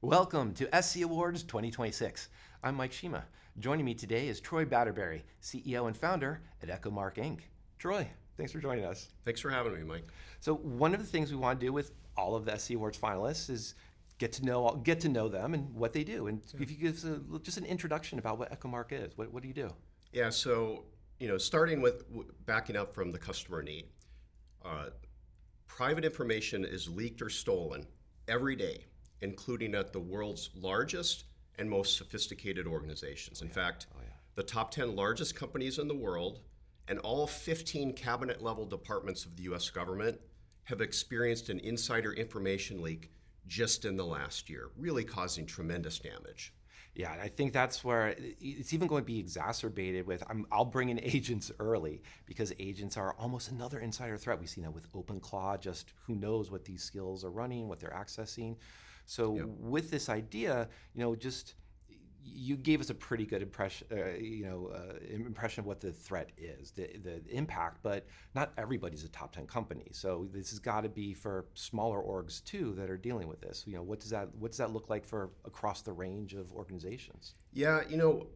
Welcome to SC Awards 2026. I'm Mike Shema. Joining me today is Troy Batterberry, CEO and founder at EchoMark Inc. Troy, thanks for joining us. Thanks for having me, Mike. So one of the things we want to do with all of the SC Awards finalists is get to know them and what they do. And if you give us just an introduction about what EchoMark is, what do you do? Yeah, so starting with backing up from the customer need, private information is leaked or stolen every day, including at the world's largest and most sophisticated organizations. In fact, the top 10 largest companies in the world and all 15 cabinet-level departments of the US government have experienced an insider information leak just in the last year, really causing tremendous damage. Yeah, and I think that's where it's even going to be exacerbated with, I'll bring in agents early, because agents are almost another insider threat. We've seen that with OpenClaw, just who knows what these skills are running, what they're accessing. So with this idea, you gave us a pretty good impression of what the threat is, the impact, but not everybody's a top 10 company. So this has got to be for smaller orgs too that are dealing with this. What does that look like for across the range of organizations? Yeah,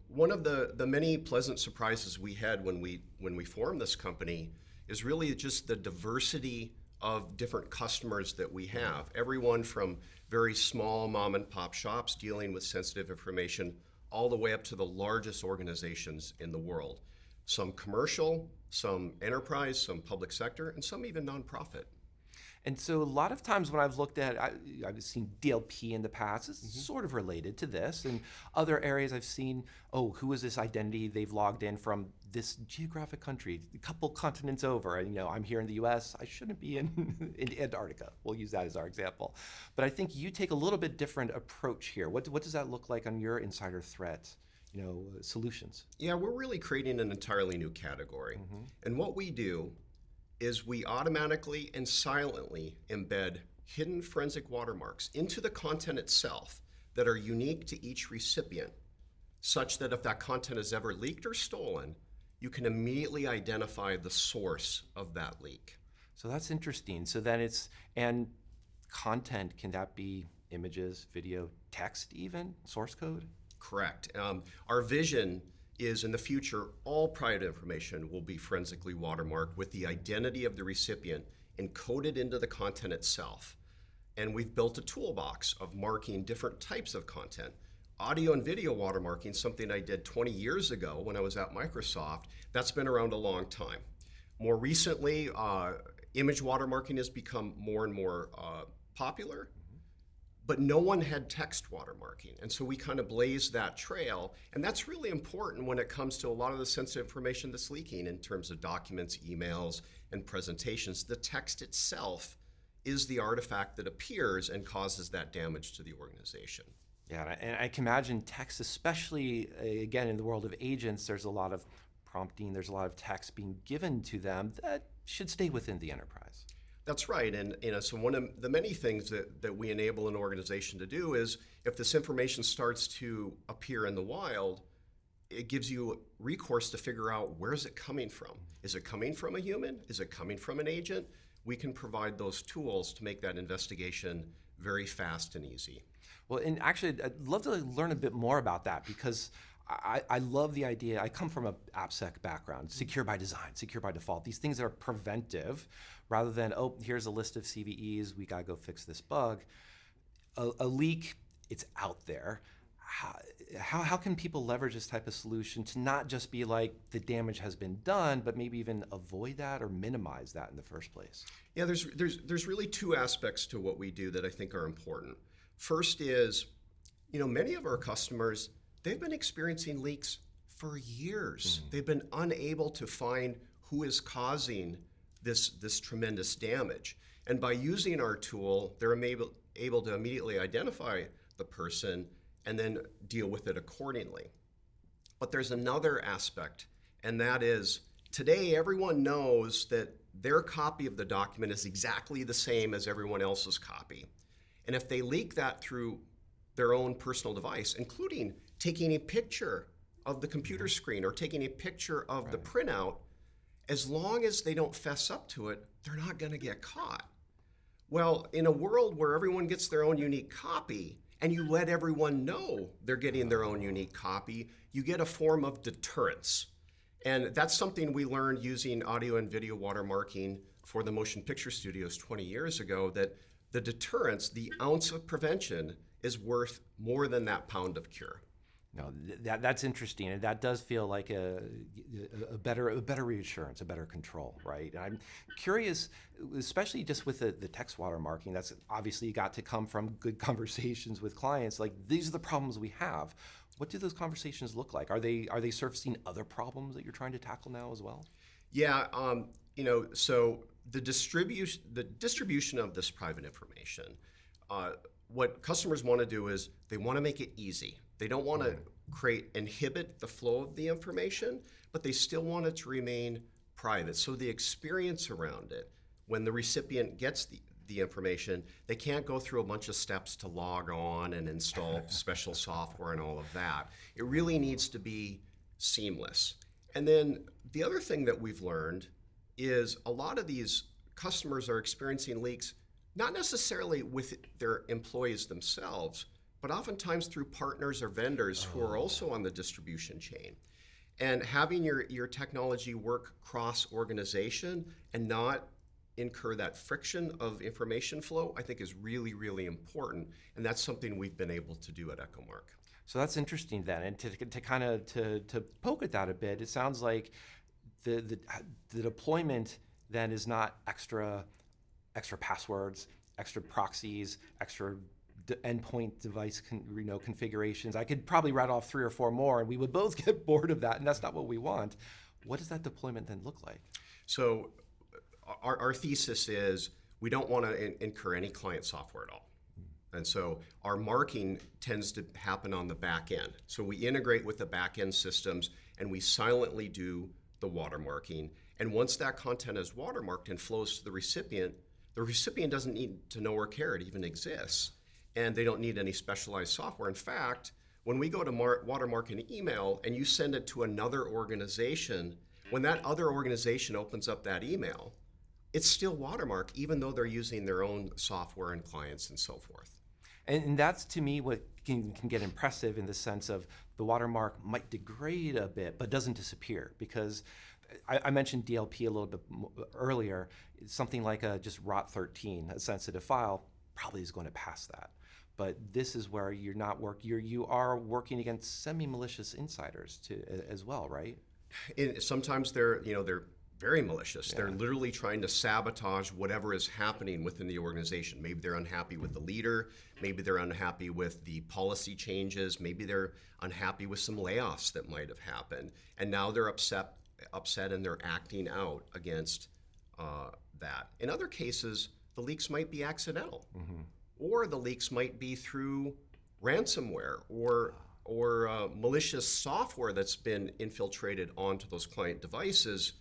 one of the many pleasant surprises we had when we formed this company is really just the diversity of different customers that we have. Everyone from very small mom and pop shops dealing with sensitive information all the way up to the largest organizations in the world. Some commercial, some enterprise, some public sector, and some even nonprofit. And so a lot of times when I've looked at, I've seen DLP in the past, it's sort of related to this. And other areas I've seen, who is this identity they've logged in from this geographic country, a couple continents over. And I'm here in the US, I shouldn't be in Antarctica. We'll use that as our example. But I think you take a little bit different approach here. What does that look like on your insider threat solutions? Yeah, we're really creating an entirely new category. And what we do is we automatically and silently embed hidden forensic watermarks into the content itself that are unique to each recipient, such that if that content is ever leaked or stolen, you can immediately identify the source of that leak. So that's interesting. So then and content, can that be images, video, text even, source code? Correct. Our vision is in the future, all private information will be forensically watermarked with the identity of the recipient encoded into the content itself. And we've built a toolbox of marking different types of content. Audio and video watermarking, something I did 20 years ago when I was at Microsoft, that's been around a long time. More recently, image watermarking has become more and more popular. But no one had text watermarking. And so we kind of blazed that trail. And that's really important when it comes to a lot of the sensitive information that's leaking in terms of documents, emails, and presentations. The text itself is the artifact that appears and causes that damage to the organization. Yeah, and I can imagine text, especially, again, in the world of agents, there's a lot of prompting, there's a lot of text being given to them that should stay within the enterprise. That's right, and so one of the many things that we enable an organization to do is if this information starts to appear in the wild, it gives you recourse to figure out where is it coming from. Is it coming from a human? Is it coming from an agent? We can provide those tools to make that investigation very fast and easy. Well, and actually, I'd love to learn a bit more about that, because I love the idea. I come from an AppSec background, secure by design, secure by default. These things are preventive rather than, here's a list of CVEs, we got to go fix this bug. A leak, it's out there. How can people leverage this type of solution to not just be like the damage has been done, but maybe even avoid that or minimize that in the first place? Yeah, there's really two aspects to what we do that I think are important. First is, many of our customers, they've been experiencing leaks for years. They've been unable to find who is causing this tremendous damage. And by using our tool, they're able to immediately identify the person and then deal with it accordingly. But there's another aspect, and that is today everyone knows that their copy of the document is exactly the same as everyone else's copy. And if they leak that through their own personal device, including taking a picture of the computer screen or taking a picture of the printout, as long as they don't fess up to it, they're not going to get caught. Well, in a world where everyone gets their own unique copy, and you let everyone know they're getting their own unique copy, you get a form of deterrence. And that's something we learned using audio and video watermarking for the motion picture studios 20 years ago, that the deterrence, the ounce of prevention, is worth more than that pound of cure. No, that's interesting, and that does feel like a better reassurance, a better control, right? And I'm curious, especially just with the text watermarking. That's obviously got to come from good conversations with clients. Like, these are the problems we have. What do those conversations look like? Are they surfacing other problems that you're trying to tackle now as well? Yeah, so the distribution of this private information. What customers want to do is they want to make it easy. They don't want to inhibit the flow of the information, but they still want it to remain private. So the experience around it, when the recipient gets the information, they can't go through a bunch of steps to log on and install special software and all of that. It really needs to be seamless. And then the other thing that we've learned is a lot of these customers are experiencing leaks, not necessarily with their employees themselves, but oftentimes through partners or vendors who are also on the distribution chain. And having your technology work cross-organization and not incur that friction of information flow, I think is really, really important. And that's something we've been able to do at EchoMark. So that's interesting then, and to kind of to poke at that a bit, it sounds like the deployment then is not extra passwords, extra proxies, extra endpoint device configurations. I could probably rattle off 3 or 4 more, and we would both get bored of that, and that's not what we want. What does that deployment then look like? So our thesis is we don't want to incur any client software at all. And so our marking tends to happen on the back end. So we integrate with the back end systems, and we silently do the watermarking. And once that content is watermarked and flows to the recipient doesn't need to know or care it even exists. And they don't need any specialized software. In fact, when we go to watermark an email and you send it to another organization, when that other organization opens up that email, it's still watermark, even though they're using their own software and clients and so forth. And that's, to me, what can get impressive in the sense of the watermark might degrade a bit, but doesn't disappear. Because I mentioned DLP a little bit earlier. Something like just ROT13, a sensitive file, probably is going to pass that. But this is where you are working against semi-malicious insiders as well, right? Sometimes they're very malicious. Yeah. They're literally trying to sabotage whatever is happening within the organization. Maybe they're unhappy with the leader. Maybe they're unhappy with the policy changes. Maybe they're unhappy with some layoffs that might have happened. And now they're upset and they're acting out against that. In other cases, the leaks might be accidental. Mm-hmm. Or the leaks might be through ransomware or malicious software that's been infiltrated onto those client devices.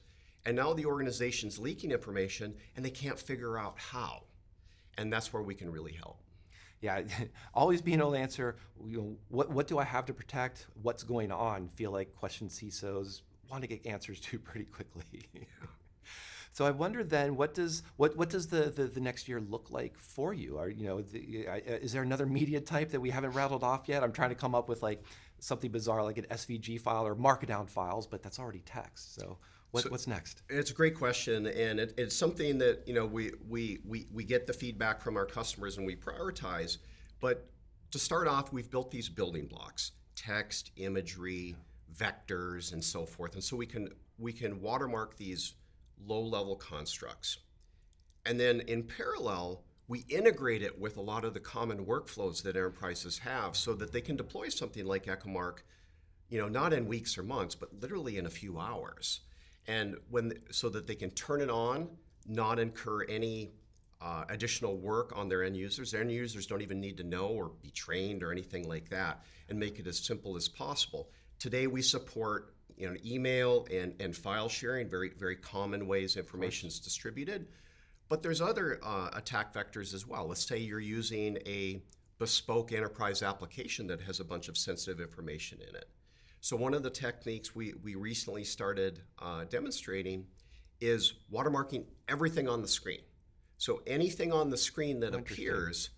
And now the organization's leaking information and they can't figure out how. And that's where we can really help. Yeah, always being able to answer, what do I have to protect? What's going on? Feel like question CISOs want to get answers to pretty quickly. Yeah. So I wonder then, what does the next year look like for you? Is there another media type that we haven't rattled off yet? I'm trying to come up with like something bizarre, like an SVG file or markdown files, but that's already text. So what's next? It's a great question, and it's something that we get the feedback from our customers and we prioritize. But to start off, we've built these building blocks: text, imagery, vectors, and so forth. And so we can watermark these low-level constructs. And then in parallel, we integrate it with a lot of the common workflows that enterprises have so that they can deploy something like EchoMark, not in weeks or months, but literally in a few hours. And so that they can turn it on, not incur any additional work on their end users. Their end users don't even need to know or be trained or anything like that, and make it as simple as possible. Today we support email and file sharing, very, very common ways information is distributed. But there's other attack vectors as well. Let's say you're using a bespoke enterprise application that has a bunch of sensitive information in it. So one of the techniques we recently started demonstrating is watermarking everything on the screen. So anything on the screen that appears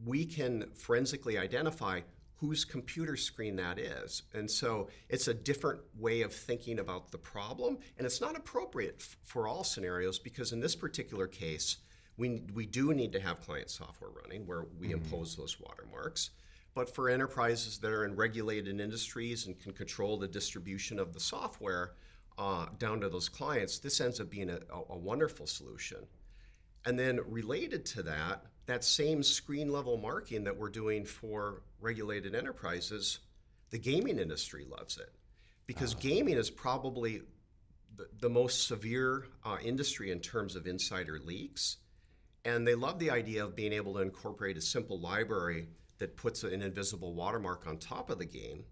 we can forensically identify whose computer screen that is. And so it's a different way of thinking about the problem, and it's not appropriate for all scenarios, because in this particular case, we do need to have client software running where we impose those watermarks. But for enterprises that are in regulated industries and can control the distribution of the software down to those clients, this ends up being a wonderful solution. And then related to that, that same screen level marking that we're doing for regulated enterprises, the gaming industry loves it. Because gaming is probably the most severe industry in terms of insider leaks. And they love the idea of being able to incorporate a simple library that puts an invisible watermark on top of the game.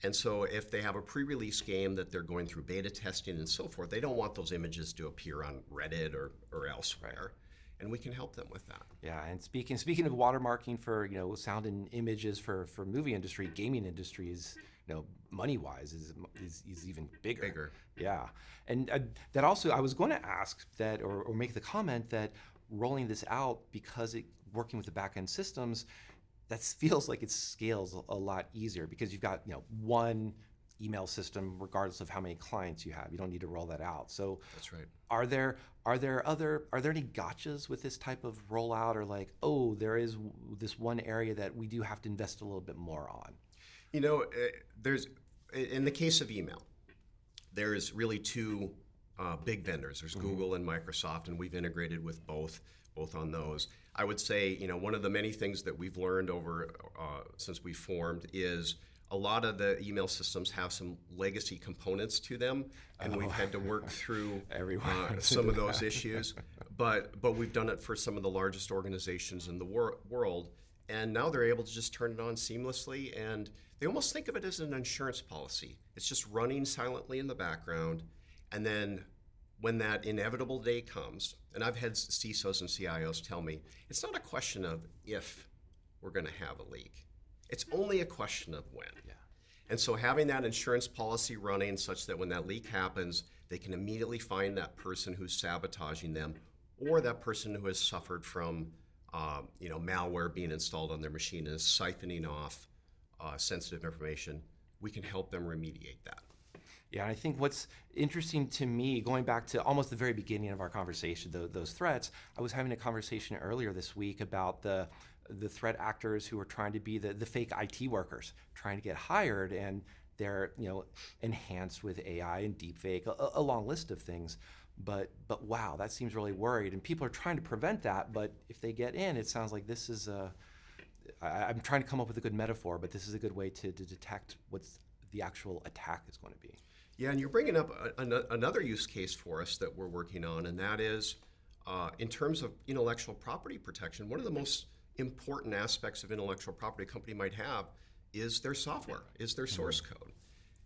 And so if they have a pre-release game that they're going through beta testing and so forth, they don't want those images to appear on Reddit or elsewhere. And we can help them with that. Yeah, and speaking of watermarking for sound and images for movie industry, gaming industry is money wise is even bigger. Yeah, and that also I was going to ask that or make the comment that rolling this out, because working with the backend systems, that feels like it scales a lot easier because you've got one email system regardless of how many clients you have. You don't need to roll that out. So that's right. Are there any gotchas with this type of rollout, or like, oh, there is this one area that we do have to invest a little bit more on? There's in the case of email, there's really two big vendors. There's Google and Microsoft, and we've integrated with both on those. I would say, one of the many things that we've learned over since we formed is a lot of the email systems have some legacy components to them, and we've had to work through some of those issues. But we've done it for some of the largest organizations in the world, and now they're able to just turn it on seamlessly, and they almost think of it as an insurance policy. It's just running silently in the background, and then when that inevitable day comes, and I've had CISOs and CIOs tell me, it's not a question of if we're going to have a leak. It's only a question of when. Yeah. And so having that insurance policy running such that when that leak happens, they can immediately find that person who's sabotaging them, or that person who has suffered from malware being installed on their machine and is siphoning off sensitive information, we can help them remediate that. Yeah, and I think what's interesting to me, going back to almost the very beginning of our conversation, those threats, I was having a conversation earlier this week about the threat actors who are trying to be the fake IT workers, trying to get hired, and they're enhanced with AI and deepfake, a long list of things. But wow, that seems really worried, and people are trying to prevent that. But if they get in, it sounds like this is I'm trying to come up with a good metaphor, but this is a good way to detect what's the actual attack is going to be. Yeah, and you're bringing up another use case for us that we're working on, and that is in terms of intellectual property protection. One of the most important aspects of intellectual property a company might have is their software, is their source code.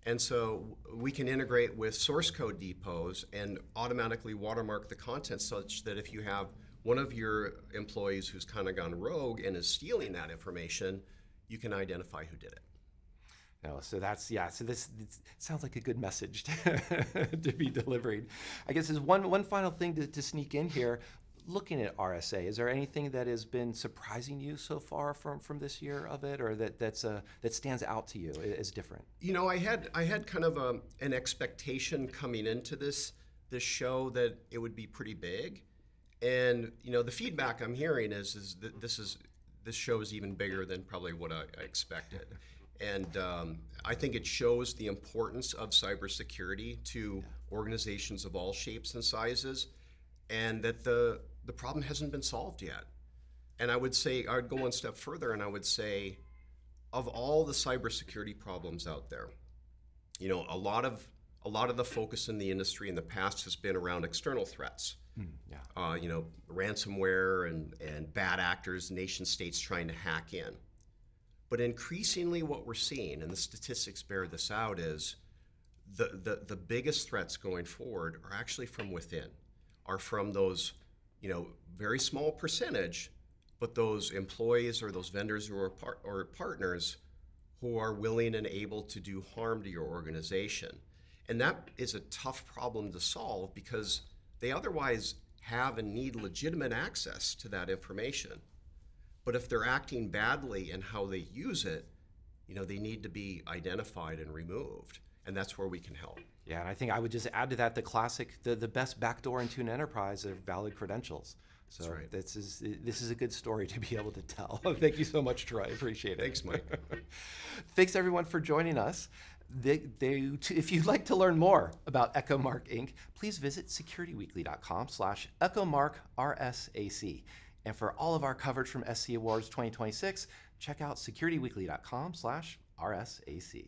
And so we can integrate with source code depots and automatically watermark the content such that if you have one of your employees who's kind of gone rogue and is stealing that information, you can identify who did it. No, so this sounds like a good message to be delivered. I guess there's one final thing to sneak in here. Looking at RSA, is there anything that has been surprising you so far from this year of it, or that stands out to you as different? I had kind of an expectation coming into this show that it would be pretty big, and the feedback I'm hearing is that this show is even bigger than probably what I expected. And I think it shows the importance of cybersecurity to organizations of all shapes and sizes, and that the problem hasn't been solved yet. And I would go one step further, and I would say, of all the cybersecurity problems out there, a lot of the focus in the industry in the past has been around external threats. Ransomware and bad actors, nation states trying to hack in. But increasingly what we're seeing, and the statistics bear this out, is the biggest threats going forward are actually from within, are from those, very small percentage, but those employees or those vendors or partners who are willing and able to do harm to your organization. And that is a tough problem to solve because they otherwise have and need legitimate access to that information. But if they're acting badly in how they use it, they need to be identified and removed. And that's where we can help. Yeah, and I think I would just add to that the best backdoor into an enterprise are valid credentials. So That's right. this is a good story to be able to tell. Thank you so much, Troy. I appreciate it. Thanks, Mike. Thanks everyone for joining us. If you'd like to learn more about EchoMark Inc., please visit securityweekly.com/EchoMarkRSAC. And for all of our coverage from SC Awards 2026, check out securityweekly.com/RSAC.